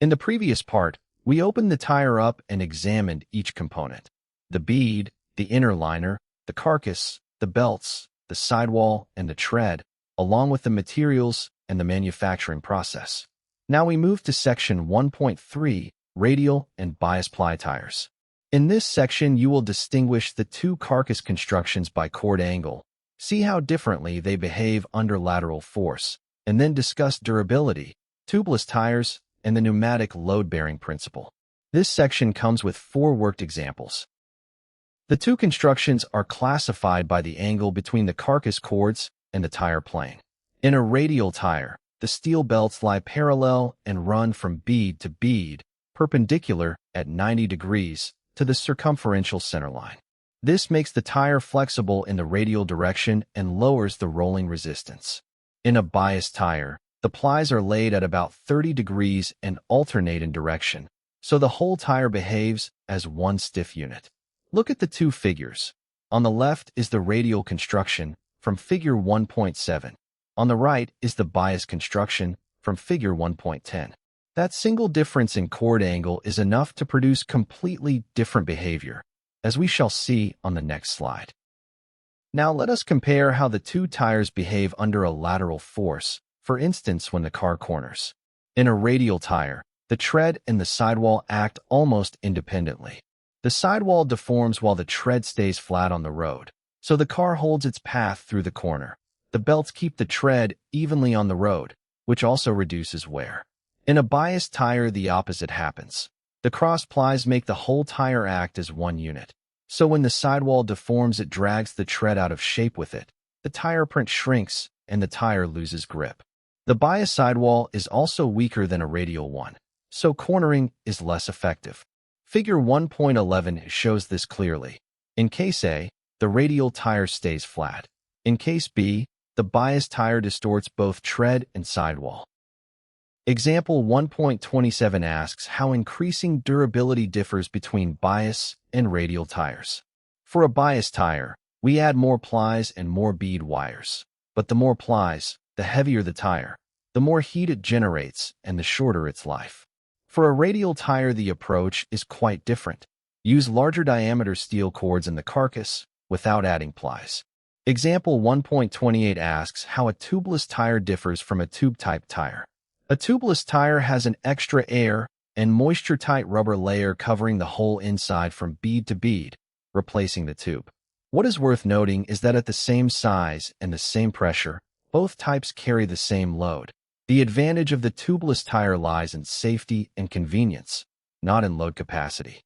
In the previous part, we opened the tire up and examined each component: the bead, the inner liner, the carcass, the belts, the sidewall, and the tread, along with the materials and the manufacturing process. Now we move to section 1.3, radial and bias-ply tires. In this section, you will distinguish the two carcass constructions by chord angle, see how differently they behave under lateral force, and then discuss durability, tubeless tires, and the pneumatic load-bearing principle. This section comes with 4 worked examples. The two constructions are classified by the angle between the carcass chords and the tire plane. In a radial tire, the steel belts lie parallel and run from bead to bead, perpendicular at 90 degrees to the circumferential centerline. This makes the tire flexible in the radial direction and lowers the rolling resistance. In a bias tire, the plies are laid at about 30 degrees and alternate in direction, so the whole tire behaves as one stiff unit. Look at the two figures. On the left is the radial construction from figure 1.7. On the right is the bias construction from figure 1.10. That single difference in chord angle is enough to produce completely different behavior, as we shall see on the next slide. Now let us compare how the two tires behave under a lateral force, for instance when the car corners. In a radial tire, the tread and the sidewall act almost independently. The sidewall deforms while the tread stays flat on the road, so the car holds its path through the corner. The belts keep the tread evenly on the road, which also reduces wear. In a biased tire, the opposite happens. The cross plies make the whole tire act as one unit, so when the sidewall deforms, it drags the tread out of shape with it. The tire print shrinks, and the tire loses grip. The bias sidewall is also weaker than a radial one, so cornering is less effective. Figure 1.11 shows this clearly. In case A, the radial tire stays flat. In case B, the bias tire distorts both tread and sidewall. Example 1.27 asks how increasing durability differs between bias and radial tires. For a bias tire, we add more plies and more bead wires. But the more plies, the heavier the tire, the more heat it generates and the shorter its life. For a radial tire, the approach is quite different. Use larger diameter steel cords in the carcass without adding plies. Example 1.28 asks how a tubeless tire differs from a tube-type tire. A tubeless tire has an extra air and moisture-tight rubber layer covering the whole inside from bead to bead, replacing the tube. What is worth noting is that at the same size and the same pressure, both types carry the same load. The advantage of the tubeless tire lies in safety and convenience, not in load capacity.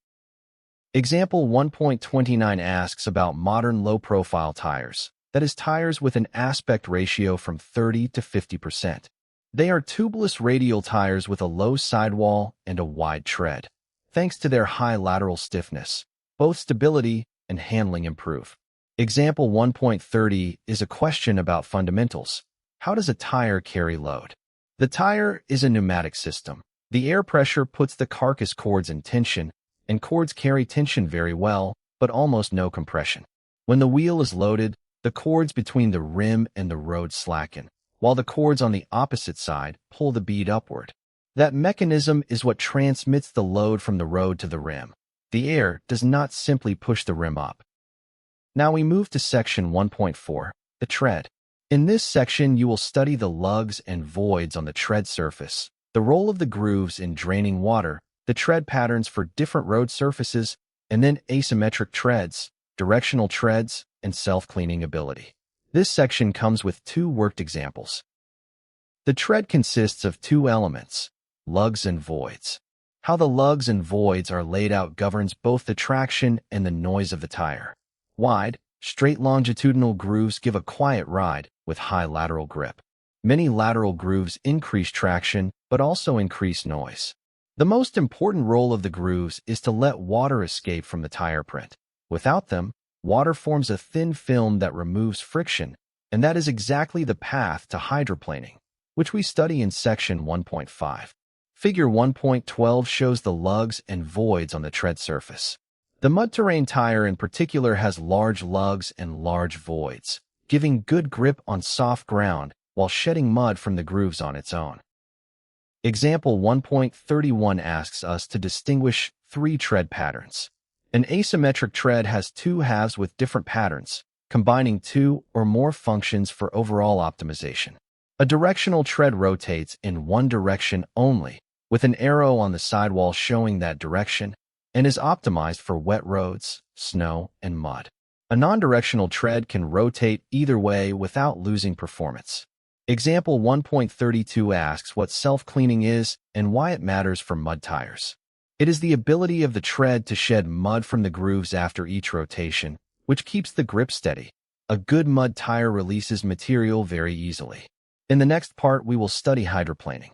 Example 1.29 asks about modern low-profile tires, that is, tires with an aspect ratio from 30 to 50%. They are tubeless radial tires with a low sidewall and a wide tread. Thanks to their high lateral stiffness, both stability and handling improve. Example 1.30 is a question about fundamentals. How does a tire carry load? The tire is a pneumatic system. The air pressure puts the carcass cords in tension, and cords carry tension very well, but almost no compression. When the wheel is loaded, the cords between the rim and the road slacken, while the cords on the opposite side pull the bead upward. That mechanism is what transmits the load from the road to the rim. The air does not simply push the rim up. Now we move to section 1.4, the tread. In this section, you will study the lugs and voids on the tread surface, the role of the grooves in draining water, the tread patterns for different road surfaces, and then asymmetric treads, directional treads, and self-cleaning ability. This section comes with 2 worked examples. The tread consists of 2 elements, lugs and voids. How the lugs and voids are laid out governs both the traction and the noise of the tire. Wide, straight longitudinal grooves give a quiet ride with high lateral grip. Many lateral grooves increase traction, but also increase noise. The most important role of the grooves is to let water escape from the tire print. Without them, water forms a thin film that removes friction, and that is exactly the path to hydroplaning, which we study in section 1.5. Figure 1.12 shows the lugs and voids on the tread surface. The mud terrain tire in particular has large lugs and large voids, giving good grip on soft ground while shedding mud from the grooves on its own. Example 1.31 asks us to distinguish three tread patterns. An asymmetric tread has two halves with different patterns, combining two or more functions for overall optimization. A directional tread rotates in one direction only, with an arrow on the sidewall showing that direction, and is optimized for wet roads, snow, and mud. A non-directional tread can rotate either way without losing performance. Example 1.32 asks what self-cleaning is and why it matters for mud tires. It is the ability of the tread to shed mud from the grooves after each rotation, which keeps the grip steady. A good mud tire releases material very easily. In the next part, we will study hydroplaning.